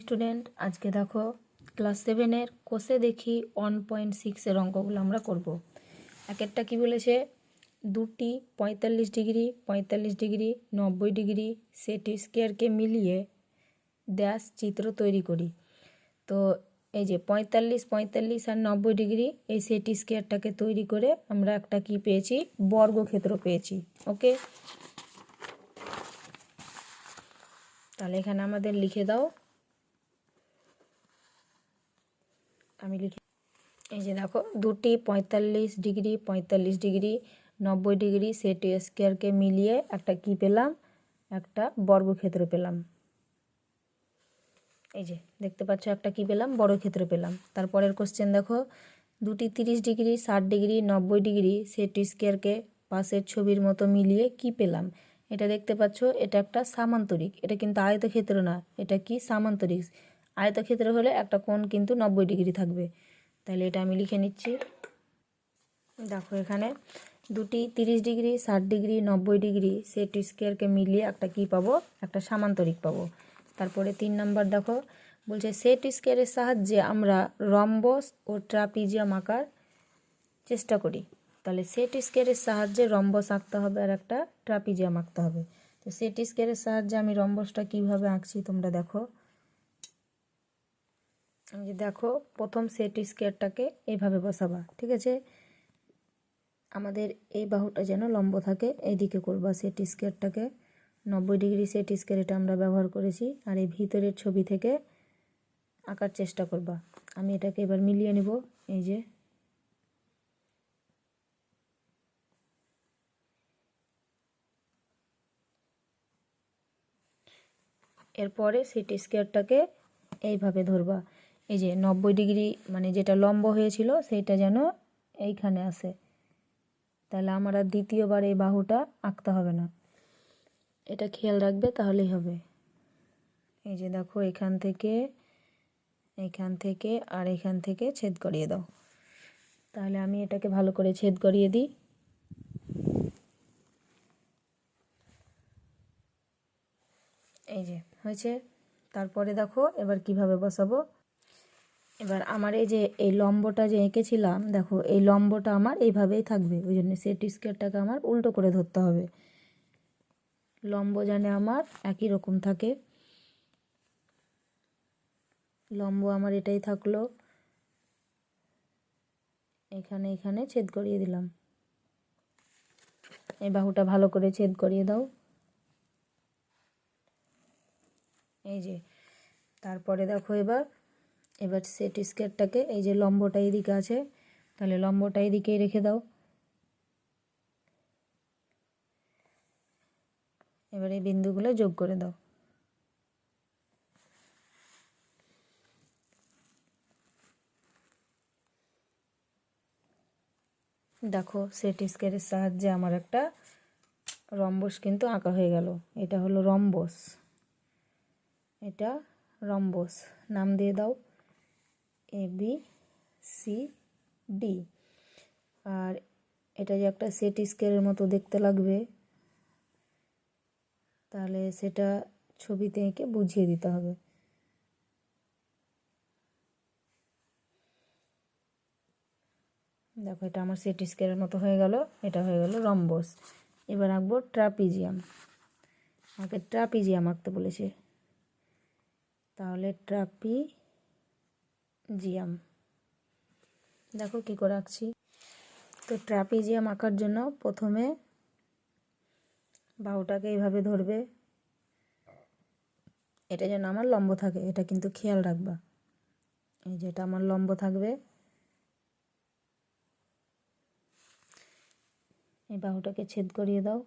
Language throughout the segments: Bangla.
স্টুডেন্ট, আজকে দেখো ক্লাস 7-এর কোষে দেখি 1.6-এর অঙ্কগুলো আমরা করব। এক একটা কী বলেছে, দুটি 45 ডিগ্রি 45 ডিগ্রি 90 ডিগ্রি সেট স্কোয়ারকে মিলিয়ে ড্যাশ চিত্র তৈরি করি। তো এই যে 45 45 আর 90 ডিগ্রি এই সেট স্কোয়ারটাকে তৈরি করে আমরা একটা কি পেয়েছি, বর্গক্ষেত্র পেয়েছি। ওকে, তাহলে এখানে আমাদের লিখে দাও। আমি লিখে, এই যে দেখো দুটি 45 ডিগ্রি 45 ডিগ্রি 90 ডিগ্রি সেট স্কোয়ারকে মিলিয়ে একটা কি পেলাম, একটা বর্গক্ষেত্র পেলাম। এই যে দেখতে পাচ্ছ একটা কি পেলাম, বর্গক্ষেত্র পেলাম। তারপরের কোশ্চেন দেখো, দুটি 30 ডিগ্রি 60 ডিগ্রি 90 ডিগ্রি সেট স্কোয়ারকে পাশের ছবির মতো মিলিয়ে কি পেলাম। এটা দেখতে পাচ্ছ, এটা একটা সামান্তরিক, এটা কিন্তু আয়তক্ষেত্র না, এটা কি সামান্তরিক। আয়তক্ষেত্র হলে একটা কোণ কিন্তু 90 ডিগ্রি থাকবে। তাহলে এটা আমি লিখে নিচ্ছি। দেখো এখানে দুটি 30 ডিগ্রি 60 ডিগ্রি 90 ডিগ্রি সেট স্কোয়ারকে মিলিয়ে একটা কি পাবো, একটা সামান্তরিক পাবো। তারপরে 3 নাম্বার দেখো, বলছে সেট স্কোয়ারের সাহায্যে আমরা রম্বস ও ট্রাপিজিয়াম আঁকার চেষ্টা করি। তাহলে সেট স্কোয়ারের সাহায্যে রম্বস আঁকতে হবে আর একটা ট্রাপিজিয়াম আঁকতে হবে। তো সেট স্কোয়ারের সাহায্যে আমি রম্বসটা কিভাবে আঁকছি তোমরা দেখো। আমি দেখো প্রথম সেট স্কোয়ারটাকে এইভাবে বসাবা, ঠিক আছে। আমাদের এই বাহুটা যেন লম্ব থাকে, এইদিকে করবা সেট স্কোয়ারটাকে। 90 ডিগ্রি সেট স্কোয়ার এটা আমরা ব্যবহার করেছি, আর এই ভিতরের ছবি থেকে আঁকার চেষ্টা করবা। আমি এটাকে এবার মিলিয়ে নিব। এই যে এরপরে সেট স্কোয়ারটাকে এইভাবে ধরবা। এই যে 90 ডিগ্রি মানে যেটা লম্ব হয়েছিল সেইটা যেন এইখানে আসে, তাহলে আমার আর দ্বিতীয়বার এই বাহুটা আঁকতে হবে না। এটা খেয়াল রাখবে, তাহলেই হবে। এই যে দেখো এখান থেকে আর এখান থেকে ছেদ করিয়ে দাও। তাহলে আমি এটাকে ভালো করে ছেদ করিয়ে দিই। এই যে হয়েছে। তারপরে দেখো এবার কিভাবে বসাবো। এবার আমার এই যে এই লম্বটা যে এঁকেছিলাম, দেখো এই লম্বটা আমার এইভাবেই থাকবে, ওই জন্য সেট স্কোয়ারটাকে আমার উল্টো করে ধরতে হবে। লম্ব জানে আমার একই রকম থাকে। লম্ব আমার এটাই থাকলো, এখানে ছেদ করিয়ে দিলাম। এই বাহুটা ভালো করে ছেদ করিয়ে দাও। এই যে তারপরে দেখো এবার সেট স্কোয়ারটাকে, এই যে লম্বটা এদিকে আছে, তাহলে লম্বটা এদিকেই রেখে দাও। এবার এই বিন্দুগুলো যোগ করে দাও। দেখো সেট স্কোয়ারের সাহায্যে আমার একটা রম্বস কিন্তু আঁকা হয়ে গেল। এটা হলো রম্বস, এটা রম্বস। নাম দিয়ে দাও ABCD। আর এটা যে একটা সেট স্কোয়ারের মতো দেখতে লাগবে, তাহলে সেটা ছবিতে এঁকে বুঝিয়ে দিতে হবে। দেখো এটা আমার সেট স্কোয়ারের মতো হয়ে গেল, এটা হয়ে গেল রম্বস। এবার আঁকবো ট্রাপিজিয়াম। আমাকে ট্রাপিজিয়াম আঁকতে বলেছে, তাহলে ট্রাপিজিয়াম দেখো কি করে আঁকছি। তো ট্রাপিজিয়াম আঁকার জন্য প্রথমে বাহুটাকে এইভাবে ধরবে, এটা যেন আমার লম্ব থাকে, এটা কিন্তু খেয়াল রাখবা। এই যে এটা আমার লম্ব থাকবে, এই বাহুটাকে ছেদ করিয়ে দাও।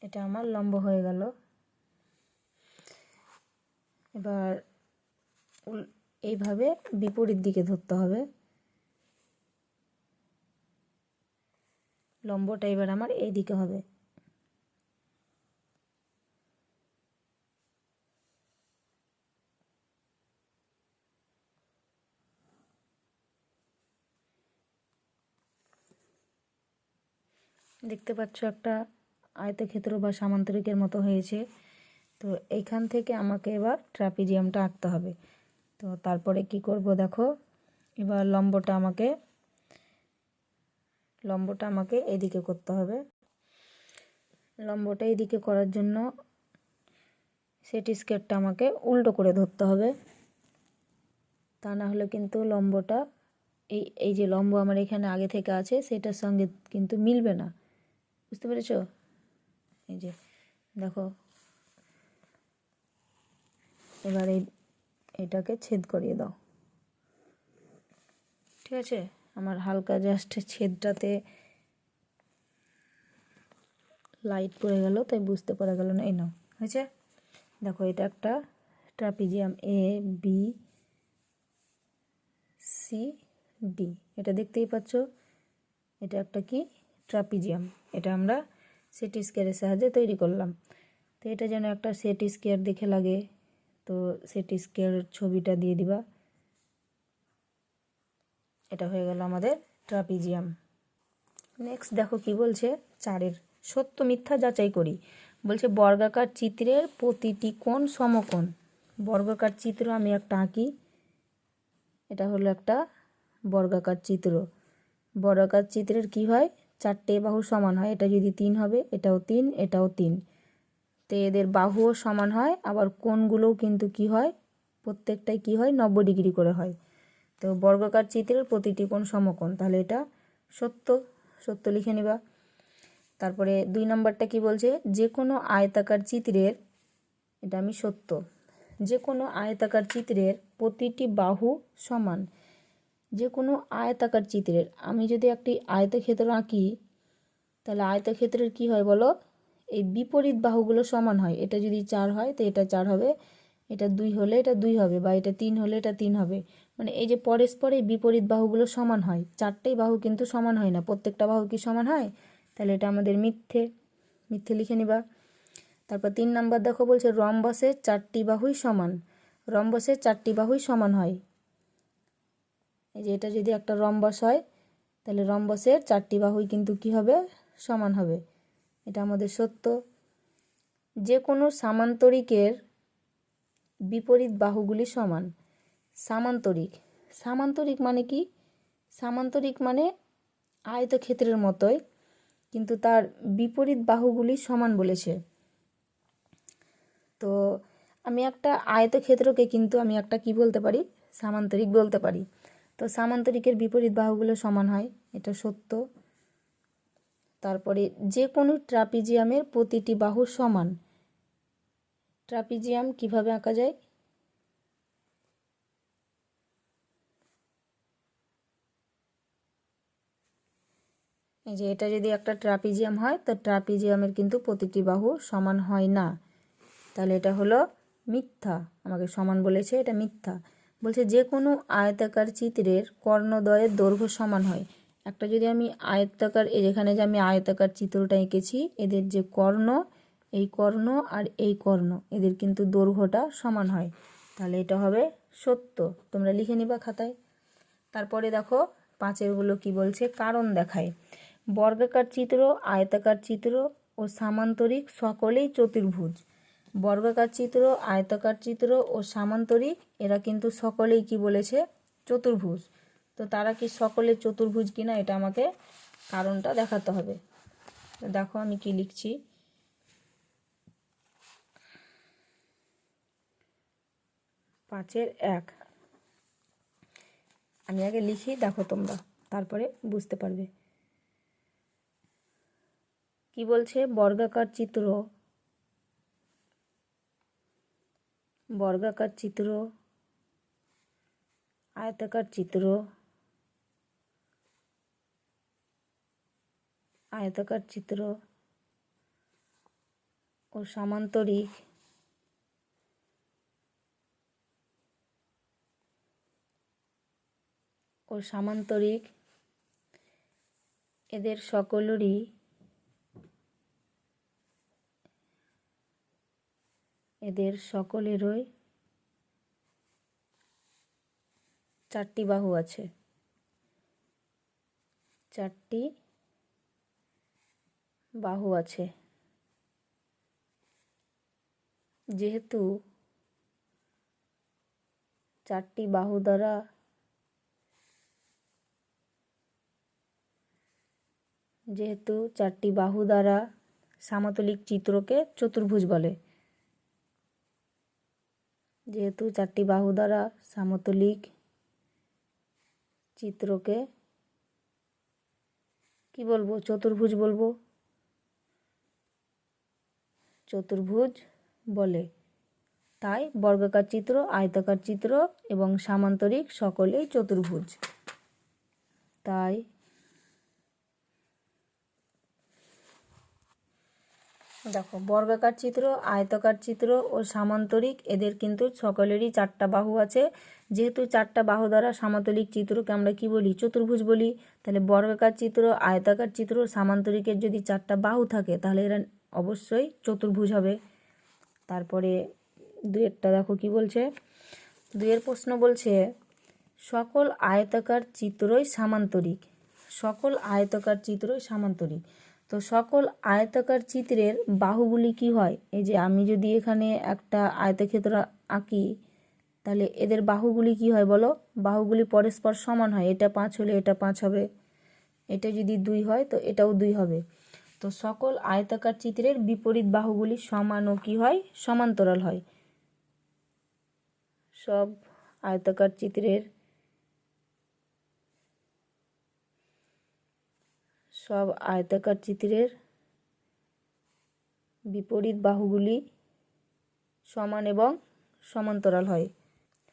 এটা আমার লম্ব হয়ে গেল। এবার এইভাবে বিপরীত দিকে ধরতে হবে। লম্বটা এবার আমার এই দিকে হবে। দেখতে পাচ্ছ একটা আয়তক্ষেত্র বা সামান্তরিকের মতো হয়েছে। তো এইখান থেকে আমাকে এবার ট্রাপিজিয়ামটা আঁকতে হবে। তো তারপরে কি করব দেখো, এবার লম্বটা আমাকে এদিকে করতে হবে। লম্বটা এদিকে করার জন্য সেট স্কোয়ারটা আমাকে উল্টো করে ধরতে হবে, তা না হলে কিন্তু লম্বটা এই যে লম্ব আমার এখানে আগে থেকে আছে সেটার সঙ্গে কিন্তু মিলবে না, বুঝতে পেরেছ? এই যে দেখো, এবার এটাকে ছেদ করিয়ে দাও, ঠিক আছে? আমার হালকা জাস্ট ছেদটাতে লাইট পড়ে গেল, তাই বুঝতে পারা গেল না। এই নাও, হয়েছে? দেখো, এটা একটা trapezium A B C D, এটা দেখতেই পাচ্ছ। এটা একটা কি ট্রাপিজিয়াম, এটা আমরা সেট স্কোয়ারের সাহায্যে তৈরি করলাম। তো এটা যেন একটা সেট স্কোয়ার দেখে লাগে, তো সেট স্কোয়ার ছবিটা দিয়ে দিবা। এটা হয়ে গেল আমাদের ট্রাপিজিয়াম। নেক্সট দেখো কি বলছে, 4 সত্য মিথ্যা যাচাই করি। বলছে বর্গাকার চিত্রের প্রতিটি কোণ সমকোণ। বর্গাকার চিত্র আমি একটা আঁকি, এটা হলো একটা বর্গাকার চিত্র। বর্গাকার চিত্রের কি হয়, 4টে বাহু সমান হয়। এটা যদি 3 হবে, এটাও 3, এটাও 3। তো এদের বাহুও সমান হয়, আবার কোণগুলোও কিন্তু কি হয়, প্রত্যেকটাই কি হয়, 90 ডিগ্রি করে হয়। তো বর্গাকার চিত্রের প্রতিটি কোণ সমকোণ, তাহলে এটা সত্য, সত্য লিখে নিবা। তারপরে 2 নম্বরটা কি বলছে, যে কোনো আয়তাকার চিত্রের, এটা আমি সত্য, যে কোনো আয়তাকার চিত্রের প্রতিটি বাহু সমান। যে কোনো আয়তাকার চিত্রের, আমি যদি একটি আয়তক্ষেত্র আঁকি, তাহলে আয়তক্ষেত্রের কি হয় বলো, এই বিপরীত বাহুগুলো সমান হয়। এটা যদি 4 হয় তো এটা 4 হবে, এটা 2 হলে এটা 2 হবে, বা এটা 3 হলে এটা 3 হবে। মানে এই যে পরস্পরে বিপরীত বাহুগুলো সমান হয়। 4টেই বাহু কিন্তু সমান হয় না, প্রত্যেকটা বাহু কি সমান হয়? তাহলে এটা আমাদের মিথ্যে, মিথ্যে লিখে নিবা। তারপর 3 নাম্বার দেখো, বলছে রম্বসের 4টি বাহুই সমান। রম্বসের 4টি বাহুই সমান হয়। এই যে এটা যদি একটা রম্বস হয়, তাহলে রম্বসের 4টি বাহুই কিন্তু কি হবে, সমান হবে। এটা আমাদের সত্য। যে কোনো সামান্তরিকের বিপরীত বাহুগুলি সমান। সামান্তরিক, সামান্তরিক মানে কি, সামান্তরিক মানে আয়তক্ষেত্রের মতোই, কিন্তু তার বিপরীত বাহুগুলি সমান বলেছে। তো আমি একটা আয়তক্ষেত্রকে কিন্তু আমি একটা কি বলতে পারি, সামান্তরিক বলতে পারি। তো সামান্তরিকের বিপরীত বাহুগুলো সমান হয়, এটা সত্য। তারপরে যে কোনো ট্রাপিজিয়ামের প্রতিটি বাহু সমান। ট্রাপিজিয়াম কিভাবে আঁকা যায়, এই যে এটা যদি একটা ট্রাপিজিয়াম হয়, তো ট্রাপিজিয়ামের কিন্তু প্রতিটি বাহু সমান হয় না, তাহলে এটা হলো মিথ্যা। আমাকে সমান বলেছে, এটা মিথ্যা। বলছে যে কোনো আয়তাকার চিত্রের কর্ণদ্বয়ের দৈর্ঘ্য সমান হয়। একটা যদি আমি আয়তাকার, এই যেখানে যে আমি আয়তাকার চিত্রটা এঁকেছি, এদের যে কর্ণ, এই কর্ণ আর এই কর্ণ, এদের কিন্তু দৈর্ঘ্যটা সমান হয়, তাহলে এটা হবে সত্য। তোমরা লিখে নিবা খাতায়। তারপরে দেখো 5এরগুলো কি বলছে, কারণ দেখায়। বর্গাকার চিত্র, আয়তাকার চিত্র ও সামান্তরিক সকলেই চতুর্ভুজ। বর্গাকার চিত্র, আয়তাকার চিত্র ও সামান্তরিক এরা কিন্তু সকলেই কি বলেছে, চতুর্ভুজ। তো তারা কি সকলে চতুর্ভুজ কিনা, এটা আমাকে কারণটা দেখাতে হবে। তো দেখো আমি কি লিখছি, পাঁচের 1 আমি আগে লিখি, দেখো তোমরা, তারপরে বুঝতে পারবে। কি বলছে, বর্গাকার চিত্র, বর্গাকার চিত্র, আয়তাকার চিত্র, আয়তাকার চিত্র ও সামান্তরিক এদের সকলেরই চারটি বাহু আছে, চারটি বাহু আছে। যেহেতু চারটি বাহু দ্বারা সমতলিক চিত্রকে চতুর্ভুজ বলে। যেহেতু চারটি বাহু দ্বারা সমতলিক চিত্রকে কি বলবো? চতুর্ভুজ বলবো, চতুর্ভুজ বলে। তাই বর্গাকার চিত্র, আয়তাকার চিত্র এবং সামান্তরিক সকলেই চতুর্ভুজ। তাই দেখো, বর্গাকার চিত্র, আয়তাকার চিত্র ও সামান্তরিক এদের কিন্তু সকলেরই চারটা বাহু আছে। যেহেতু চারটা বাহু দ্বারা সমতলিক চিত্রকে আমরা কি বলি? চতুর্ভুজ বলি। তাহলে বর্গাকার চিত্র, আয়তাকার চিত্র, সামান্তরিকের যদি চারটা বাহু থাকে তাহলে এরা অবশ্যই চতুর্ভুজ হবে। তারপরে দুয়েরটা দেখো কি বলছে। দুয়ের প্রশ্ন বলছে সকল আয়তাকার চিত্রই সামান্তরিক। সকল আয়তাকার চিত্রই সামান্তরিক। তো সকল আয়তাকার চিত্রের বাহুগুলি কি হয়? এই যে আমি যদি এখানে একটা আয়তক্ষেত্র আঁকি তাহলে এদের বাহুগুলি কি হয় বলো? বাহুগুলি পরস্পর সমান হয়। এটা 5 হলে এটা 5 হবে, এটা যদি 2 হয় তো এটাও 2 হবে। তো সকল আয়তাকার চিত্রের বিপরীত বাহুগুলি সমান ও কি হয়? সমান্তরাল হয়। সব আয়তাকার চিত্রের বিপরীত বাহুগুলি সমান এবং সমান্তরাল হয়।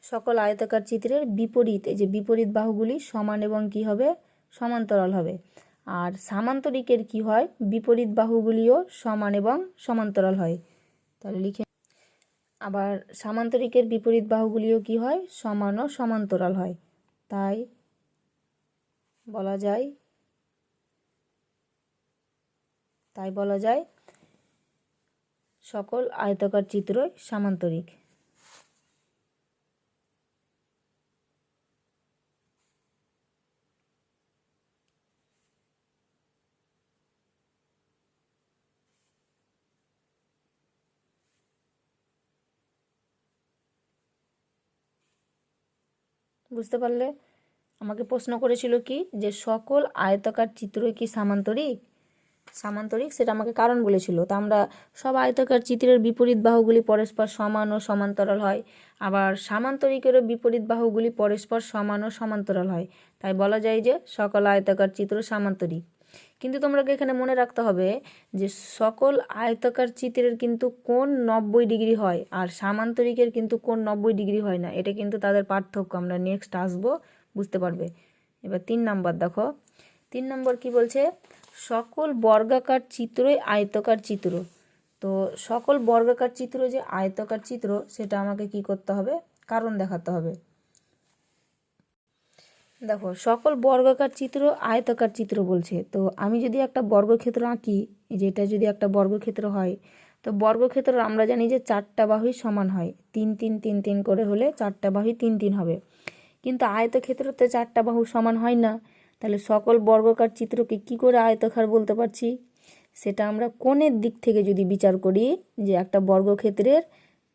সকল আয়তাকার চিত্রের বিপরীত, এই যে বিপরীত বাহুগুলি সমান এবং কি হবে? সমান্তরাল হবে। আর সামান্তরিকের কি হয়? বিপরীত বাহুগুলিও সমান এবং সমান্তরাল হয়। তাহলে লিখে, আবার সামান্তরিকের বিপরীত বাহুগুলিও কি হয়? সমান ও সমান্তরাল হয়। তাই বলা যায় সকল আয়তাকার চিত্রই সামান্তরিক। বুঝতে পারলে? আমাকে প্রশ্ন করেছিল কি যে সকল আয়তাকার চিত্রই কি সামান্তরিক? সামান্তরিক, সেটা আমাকে কারণ বলেছিল। তা আমরা সব আয়তাকার চিত্রের বিপরীত বাহুগুলি পরস্পর সমান ও সমান্তরাল হয়, আবার সামান্তরিকেরও বিপরীত বাহুগুলি পরস্পর সমান ও সমান্তরাল হয়। তাই বলা যায় যে সকল আয়তাকার চিত্র সামান্তরিক। কিন্তু তোমরা এখানে মনে রাখতে হবে যে সকল আয়তাকার চিত্রের কিন্তু কোণ 90 ডিগ্রি হয়, আর সামান্তরিকের কিন্তু কোণ 90 ডিগ্রি হয় না। এটা কিন্তু তাদের পার্থক্য। আমরা নেক্সট আসবো, বুঝতে পারবে। এবার 3 নাম্বার দেখো। 3 নম্বর কি বলছে? সকল বর্গাকার চিত্রই আয়তাকার চিত্র। তো সকল বর্গাকার চিত্র যে আয়তাকার চিত্র সেটা আমাকে কি করতে হবে? কারণ দেখাতে হবে। দেখো, সকল বর্গাকার চিত্র আয়তাকার চিত্র বলছে। তো আমি যদি একটা বর্গক্ষেত্র আঁকি, যেটা যদি একটা বর্গক্ষেত্র হয়, তো বর্গক্ষেত্র আমরা জানি যে চারটা বাহুই সমান হয়। 3 3 3 3 করে হলে চারটা বাহুই 3 3 হবে। কিন্তু আয়তক্ষেত্রতে চারটা বাহু সমান হয় না। তাহলে সকল বর্গাকার চিত্রকে কি করে আয়তাকার বলতে পারছি? সেটা আমরা কোণের দিক থেকে যদি বিচার করি, যে একটা বর্গক্ষেত্রের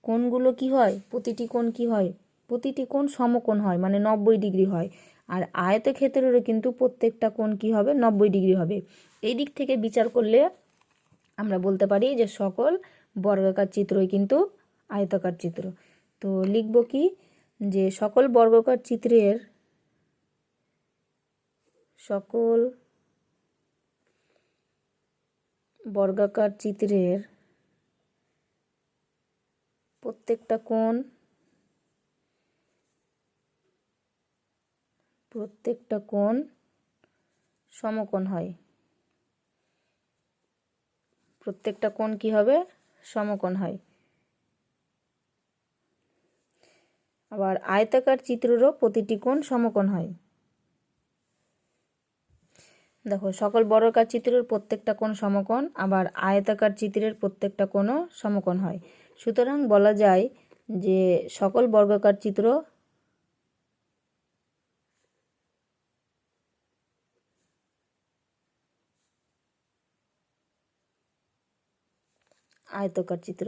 কোণগুলো কি হয়? প্রতিটি কোণ কি হয়? প্রতিটি কোণ সমকোণ হয়, মানে 90 ডিগ্রি হয়। আর আয়তক্ষেত্রেরও কিন্তু প্রত্যেকটা কোণ কি হবে? 90 ডিগ্রি হবে। এই দিক থেকে বিচার করলে আমরা বলতে পারি যে সকল বর্গাকার চিত্রই কিন্তু আয়তাকার চিত্র। তো লিখব কি? যে সকল বর্গাকার চিত্রের প্রত্যেকটা কোণ সমকোণ হয়। প্রত্যেকটা কোণ কি হবে? সমকোণ হয়। আবার আয়তাকার চিত্রেরও প্রতিটি কোণ সমকোণ হয়। দেখো, সকল বর্গাকার চিত্রের প্রত্যেকটা কোণ সমকোণ, আবার আয়তাকার চিত্রের প্রত্যেকটা কোণও সমকোণ হয়। সুতরাং বলা যায় যে সকল বর্গাকার চিত্র আয়তাকার চিত্র।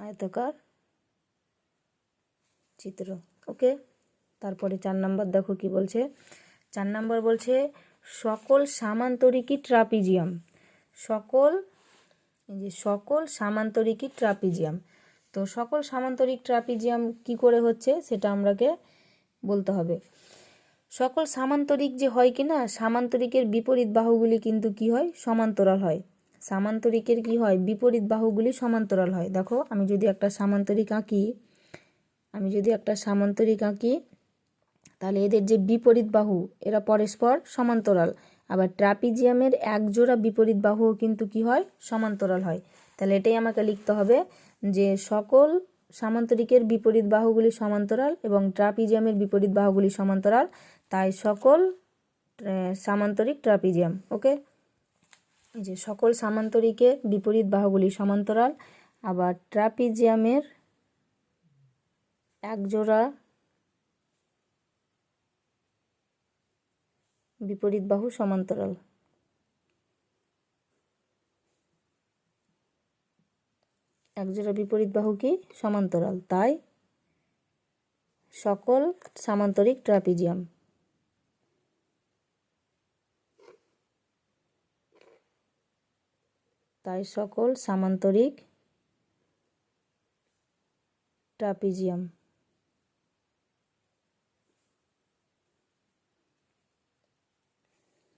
আয়তাকার চিত্র। ওকে, তারপরে 4 নাম্বার দেখো কি বলছে। 4 নাম্বার বলছে সকল সামান্তরিকী ট্রাপিজিয়াম। সকল সামান্তরিকী ট্রাপিজিয়াম। তো সকল সামান্তরিক ট্রাপিজিয়াম কি করে হচ্ছে সেটা আমরাকে বলতে হবে। সকল সামান্তরিক যে হয় কি না, সামান্তরিকের বিপরীত বাহুগুলি কিন্তু কি হয়, সমান্তরাল হয়। সামান্তরিকের কি হয়, বিপরীত বাহুগুলি সমান্তরাল হয়। দেখো আমি যদি একটা সামান্তরিক আঁকি তাহলে এদের যে বিপরীত বাহু এরা পরস্পর সমান্তরাল। আবার ট্রাপিজিয়ামের এক জোড়া বিপরীত বাহুও কিন্তু কি হয়, সমান্তরাল হয়। তাহলে এটাই আমাকে লিখতে হবে যে সকল সামান্তরিকের বিপরীত বাহুগুলি সমান্তরাল এবং ট্রাপিজিয়ামের বিপরীত বাহুগুলি সমান্তরাল, তাই সকল সামান্তরিক ট্রাপিজিয়াম। ওকে, যে সকল সামান্তরিকের বিপরীত বাহুগুলি সমান্তরাল, আবার ট্রাপিজিয়ামের একজোড়া বিপরীত বাহু সমান্তরাল। একজোড়া বিপরীত বাহু কি সমান্তরাল, তাই সকল সামান্তরিক ট্রাপিজিয়াম। তাই সকল সামান্তরিক ট্রাপিজিয়াম।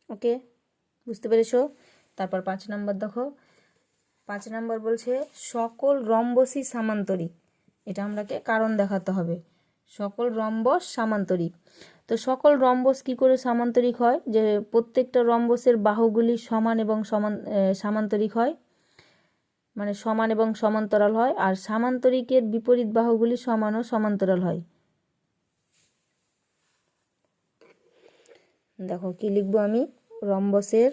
ওকে, বুঝতে পেরেছো? তারপর 5 নাম্বার দেখো। 5 নাম্বার বলছে সকল রম্বসই সামান্তরিক। এটা আমরাকে কারণ দেখাতে হবে। সকল রম্বস সামান্তরিক। তো সকল রম্বস কি করে সামান্তরিক হয়, যে প্রত্যেকটা রম্বসের বাহুগুলি সমান এবং সামান্তরিক হয়, মানে সমান এবং সমান্তরাল হয়। আর সামান্তরিকের বিপরীত বাহুগুলি সমান ও সমান্তরাল হয়। দেখো কি লিখবো আমি, রম্বসের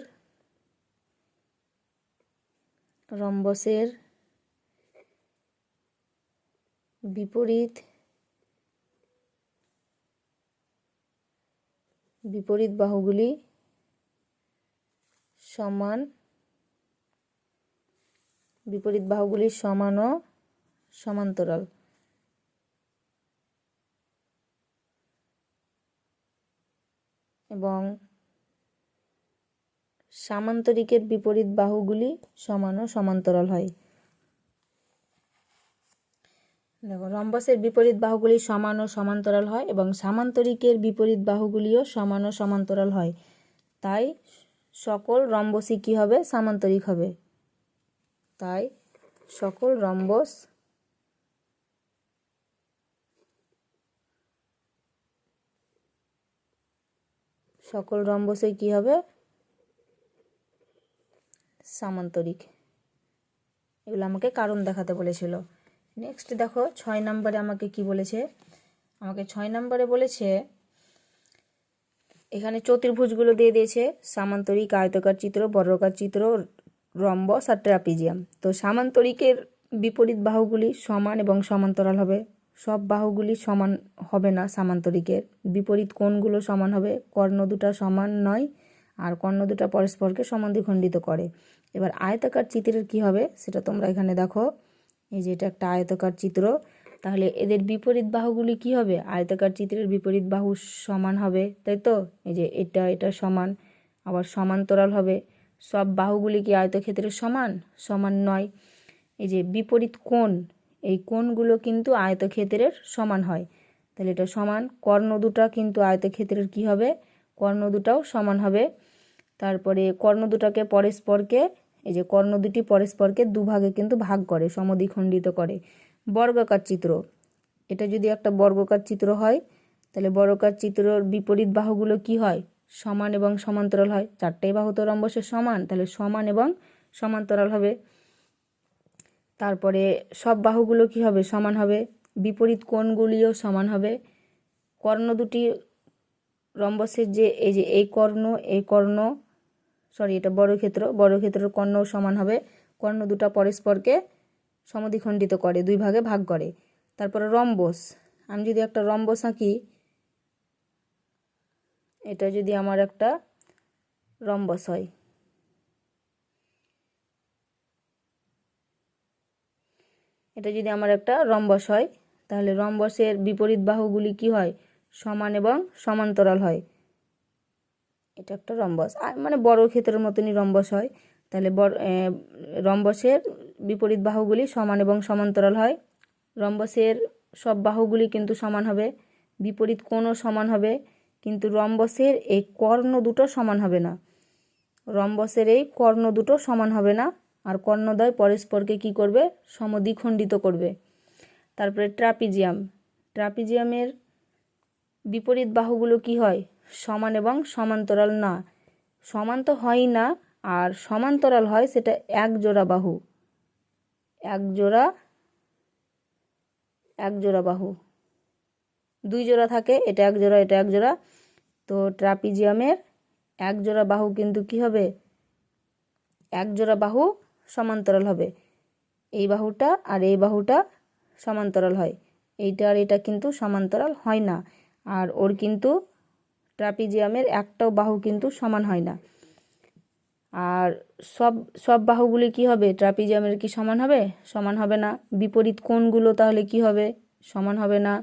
বিপরীত বাহুগুলি সমান ও সমান্তরাল। এবং সামান্তরিকের বিপরীত বাহুগুলি সমান ও সমান্তরাল হয়। দেখো, রম্বসের বিপরীত বাহুগুলি সমান ও সমান্তরাল হয় এবং সামান্তরিকের বিপরীত বাহুগুলিও সমান ও সমান্তরাল হয়, তাই সকল রম্বসই কি হবে, সামান্তরিক হবে। তাই সকল রম্বসই কি হবে, সামান্তরিক। এগুলো আমাকে কারণ দেখাতে বলেছিল। নেক্সট দেখো 6 নম্বরে আমাকে কি বলেছে। আমাকে 6 নম্বরে বলেছে এখানে চতুর্ভুজগুলো দিয়ে দিয়েছে, সামান্তরিক, আয়তাকার চিত্র, বর্গাকার চিত্র, রম্বস আর ট্রাপিজিয়াম। তো সামান্তরিকের বিপরীত বাহুগুলি সমান এবং সমান্তরাল হবে। সব বাহুগুলি সমান হবে না সামান্তরিকের, বিপরীত কোণগুলো সমান হবে। কর্ণ দুটা সমান নয়, আর কর্ণ দুটা পরস্পরকে সমাদ্বিখণ্ডিত করে। এবার আয়তাকার চিত্রের কি হবে সেটা তোমরা এখানে দেখো। এই যে এটা একটা আয়তাকার চিত্র, তাহলে এদের বিপরীত বাহুগুলি কি হবে, আয়তাকার চিত্রের বিপরীত বাহু সমান হবে, তাই তো? এই যে এটা সমান, আবার সমান্তরাল হবে। সব বাহুগুলি কি আয়তক্ষেত্রের সমান নয়। এই যে বিপরীত কোণ, এই কোণগুলো কিন্তু আয়তক্ষেত্রের সমান হয়, তাহলে এটা সমান। কর্ণ দুটা কিন্তু আয়তক্ষেত্রের কি হবে, কর্ণ দুটাও সমান হবে। তারপরে কর্ণ দুটাকে পরস্পরকে, এই যে কর্ণ দুটি পরস্পরকে দুভাগে কিন্তু ভাগ করে, সমদ্বিখণ্ডিত করে। বর্গাকার চিত্র, এটা যদি একটা বর্গাকার চিত্র হয় তাহলে বর্গাকার চিত্রর বিপরীত বাহুগুলো কি হয়, সমান এবং সমান্তরাল হয়। 4টাই বাহু তো রম্বসের সমান, তাহলে সমান এবং সমান্তরাল হবে। তারপরে সব বাহুগুলো কি হবে, সমান হবে। বিপরীত কোণগুলিও সমান হবে। কর্ণ দুটি রম্বসের যে এই যে এই কর্ণ এটা বর্গক্ষেত্রের কর্ণও সমান হবে। কর্ণ দুটা পরস্পরকে সমদ্বিখণ্ডিত করে, দুই ভাগে ভাগ করে। তারপরে রম্বস, আমি যদি একটা রম্বস আঁকি, এটা যদি আমার একটা রম্বস হয়, এটা যদি আমার একটা রম্বস হয়, তাহলে রম্বসের বিপরীত বাহুগুলি কি হয়? সমান এবং সমান্তরাল হয়। এটা একটা রম্বস, আর মানে বর্গক্ষেত্রের মতনই রম্বস হয়। তাহলে রম্বসের বিপরীত বাহুগুলি সমান এবং সমান্তরাল হয়। রম্বসের সব বাহুগুলি কিন্তু সমান হবে, বিপরীত কোণও সমান হবে, কিন্তু রম্বসের এই কর্ণ দুটো সমান হবে না। রম্বসের এই কর্ণ দুটো সমান হবে না, আর কর্ণদ্বয় পরস্পরকে কি করবে? সমদ্বিখণ্ডিত করবে। তারপরে ট্রাপিজিয়ামের বিপরীত বাহুগুলো কি হয়? সমান এবং সমান্তরাল না। সমান তো হয়ই না, আর সমান্তরাল হয় সেটা এক জোড়া বাহু। এক জোড়া বাহু, দুই জোড়া থাকে, এটা এক জোড়া, এটা এক জোড়া। তো ট্রাপিজিয়ামের এক জোড়া বাহু কিন্তু কি হবে? এক জোড়া বাহু সমান্তরাল হবে। এই বাহুটা আর এই বাহুটা সমান্তরাল হয়, এইটা আর এটা কিন্তু সমান্তরাল হয় না। আর ওর কিন্তু ট্রাপিজিয়ামের একটাও বাহু কিন্তু সমান হয় না। আর সব বাহুগুলি কি হবে? ট্রাপিজিয়ামের কি সমান হবে? সমান হবে না। বিপরীত কোণগুলো তাহলে কি হবে? সমান হবে না।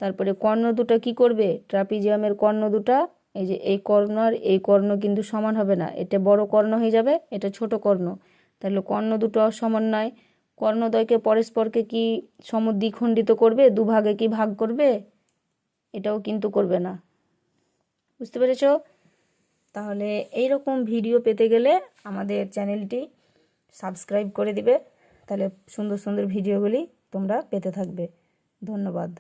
তারপরে কর্ণ দুটো কি করবে? ট্রাপিজিয়ামের কর্ণ দুটা, এই যে এই কর্ণ আর এই কর্ণ কিন্তু সমান হবে না। এটা বড় কর্ণ হয়ে যাবে, এটা ছোট কর্ণ। তাহলে কর্ণ দুটো সমান নয়। কর্ণদ্বয়কে পরস্পরকে কি সমদ্বিখণ্ডিত করবে? দুভাগে কি ভাগ করবে? এটাও কিন্তু করবে না। বুঝতে পেরেছো? তাহলে এই রকম ভিডিও পেতে গেলে আমাদের চ্যানেলটি সাবস্ক্রাইব করে দিবে, তাহলে সুন্দর সুন্দর ভিডিওগুলি তোমরা পেতে থাকবে। ধন্যবাদ।